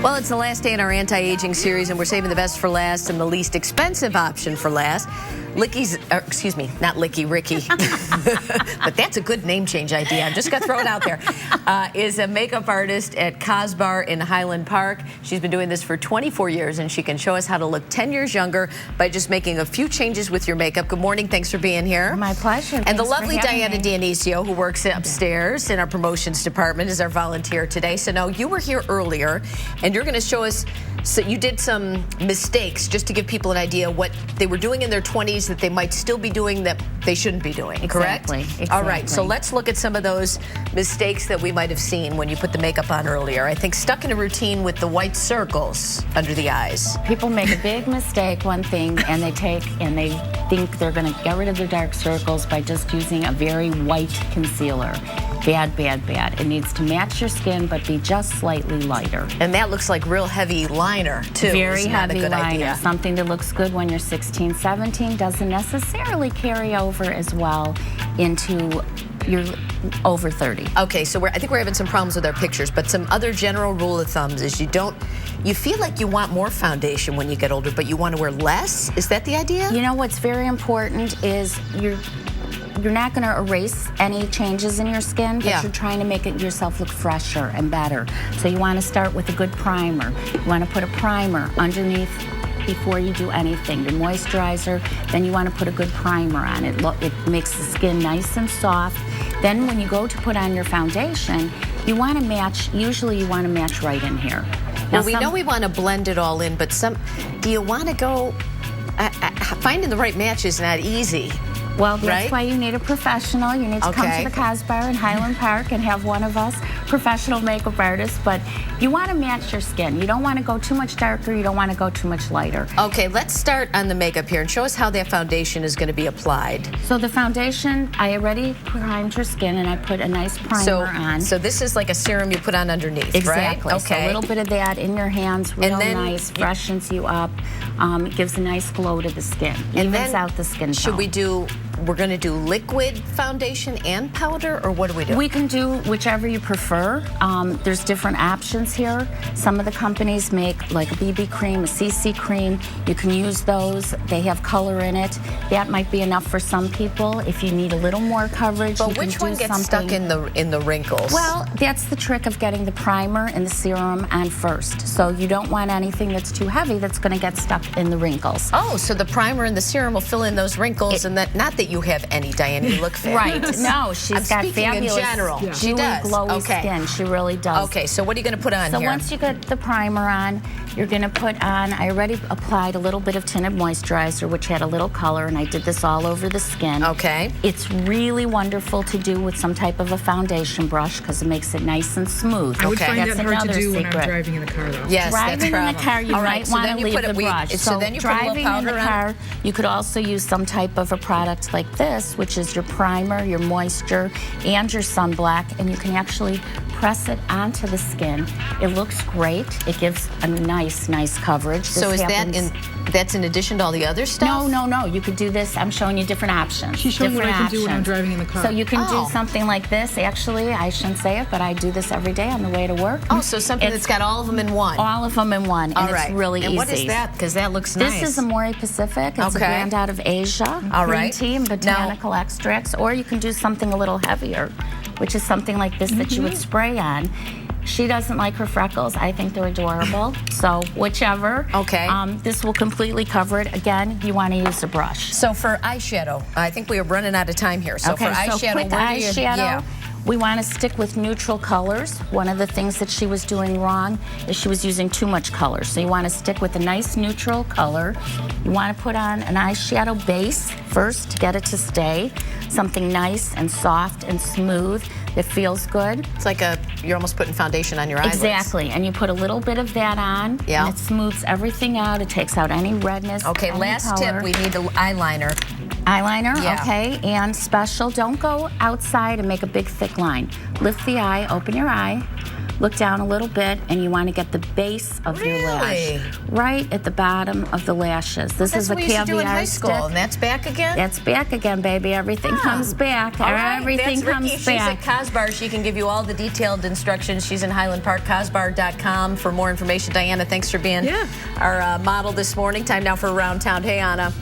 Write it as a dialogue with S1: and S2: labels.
S1: Well, it's the last day in our anti-aging series, and we're saving the best for last and the least expensive option for last. Excuse me, not Licky, Ricky. But that's a good name change idea. I'm just going to throw it out there. Is a makeup artist at Cosbar in Highland Park. She's been doing this for 24 years, and she can show us how to look 10 years younger by just making a few changes with your makeup. Good morning. Thanks for being here.
S2: My pleasure.
S1: And the lovely Diana Dionisio, who works upstairs in our promotions department, is our volunteer today. So now you were here earlier, and you're going to show us, so you did some mistakes just to give people an idea what they were doing in their 20s that they might still be doing that they shouldn't be doing, correct?
S2: Exactly.
S1: All right, so let's look at some of those mistakes that we might have seen when you put the makeup on earlier. I think stuck in a routine with the white circles under the eyes.
S2: People make a big mistake, one thing, and they think they're going to get rid of their dark circles by just using a very white concealer. Bad, bad, bad. It needs to match your skin, but be just slightly lighter.
S1: And that looks like real heavy liner, too.
S2: Very heavy liner.
S1: Idea.
S2: Something that looks good when you're 16, 17 doesn't necessarily carry over as well into your over 30.
S1: Okay, so I think we're having some problems with our pictures, but some other general rule of thumbs is you feel like you want more foundation when you get older, but you want to wear less? Is that the idea?
S2: You know what's very important is you're not going to erase any changes in your skin, but you're trying to make yourself look fresher and better. So you want to start with a good primer. You want to put a primer underneath before you do anything. Your moisturizer, then you want to put a good primer on it. It makes the skin nice and soft. Then when you go to put on your foundation, you want to match, usually you want to match right in here.
S1: Now, we know we want to blend it all in, but do you want to go, finding the right match is not easy.
S2: Well, that's why you need a professional. You need to come to the Cosbar in Highland Park and have one of us professional makeup artists, but you want to match your skin. You don't want to go too much darker. You don't want to go too much lighter.
S1: Okay, let's start on the makeup here and show us how that foundation is going to be applied.
S2: So the foundation, I already primed your skin and I put a nice primer on.
S1: So this is like a serum you put on underneath,
S2: exactly.
S1: Right? Okay.
S2: So a little bit of that in your hands, real nice, freshens you up, gives a nice glow to the skin, evens out the skin tone.
S1: We're going to do liquid foundation and powder, or what do we do?
S2: We can do whichever you prefer. There's different options here. Some of the companies make like a BB cream, a CC cream. You can use those. They have color in it. That might be enough for some people. If you need a little more coverage,
S1: but which one gets stuck in the wrinkles?
S2: Well, that's the trick of getting the primer and the serum on first. So you don't want anything that's too heavy that's going to get stuck in the wrinkles.
S1: Oh, so the primer and the serum will fill in those wrinkles, and that not that you have any, Diana, you look fabulous.
S2: Right. No, she's got fabulous,
S1: in general. Yeah. She does.
S2: Glowy skin. She really does.
S1: Okay, so what are you going to put on here?
S2: So once you get the primer on, you're going to put on, I already applied a little bit of tinted moisturizer, which had a little color, and I did this all over the skin.
S1: Okay.
S2: It's really wonderful to do with some type of a foundation brush because it makes it nice and smooth.
S3: I would find that hard to do when I'm driving in the car, though.
S1: Yes,
S2: driving in the car, you might want to leave the brush.
S1: So then you put a little powder
S2: in the car, you could also use some type of a product like this, which is your primer, your moisture, and your sunblock, and you can actually press it onto the skin. It looks great. It gives a nice coverage.
S1: So is that's in addition to all the other stuff?
S2: No. You could do this. I'm showing you different options.
S3: She's showing me what I can do when I'm driving in the car.
S2: So you can do something like this. Actually, I shouldn't say it, but I do this every day on the way to work.
S1: Oh, so something that's got all of them in one.
S2: All of them in one, and it's really easy.
S1: And what is that? Because that looks nice.
S2: This is Amore Pacific. It's a brand out of Asia. Green tea and botanical extracts. Or you can do something a little heavier, which is something like this that you would spray on. She doesn't like her freckles. I think they're adorable. So whichever.
S1: Okay.
S2: This will completely cover it. Again, you want to use a brush.
S1: So for eyeshadow, I think we are running out of time here. So for eyeshadow,
S2: we want to stick with neutral colors. One of the things that she was doing wrong is she was using too much color. So you want to stick with a nice neutral color. You want to put on an eyeshadow base first to get it to stay. Something nice and soft and smooth that feels good.
S1: It's like you're almost putting foundation on your eyelids.
S2: Exactly, and you put a little bit of that on, and it smooths everything out. It takes out any redness,
S1: Okay, last tip, we need the eyeliner.
S2: Eyeliner, okay, and special, don't go outside and make a big thick line. Lift the eye, open your eye, look down a little bit, and you want to get the base of your lash right at the bottom of the lashes. This is a caviar
S1: do in high school,
S2: stick.
S1: and that's back again?
S2: That's back again, baby. Everything comes back.
S1: All right,
S2: Everything
S1: that's
S2: comes
S1: Ricky.
S2: back.
S1: She's at Cosbar. She can give you all the detailed instructions. She's in Highland Park, Cosbar.com for more information. Diana, thanks for being our model this morning. Time now for Around Town. Hey, Anna.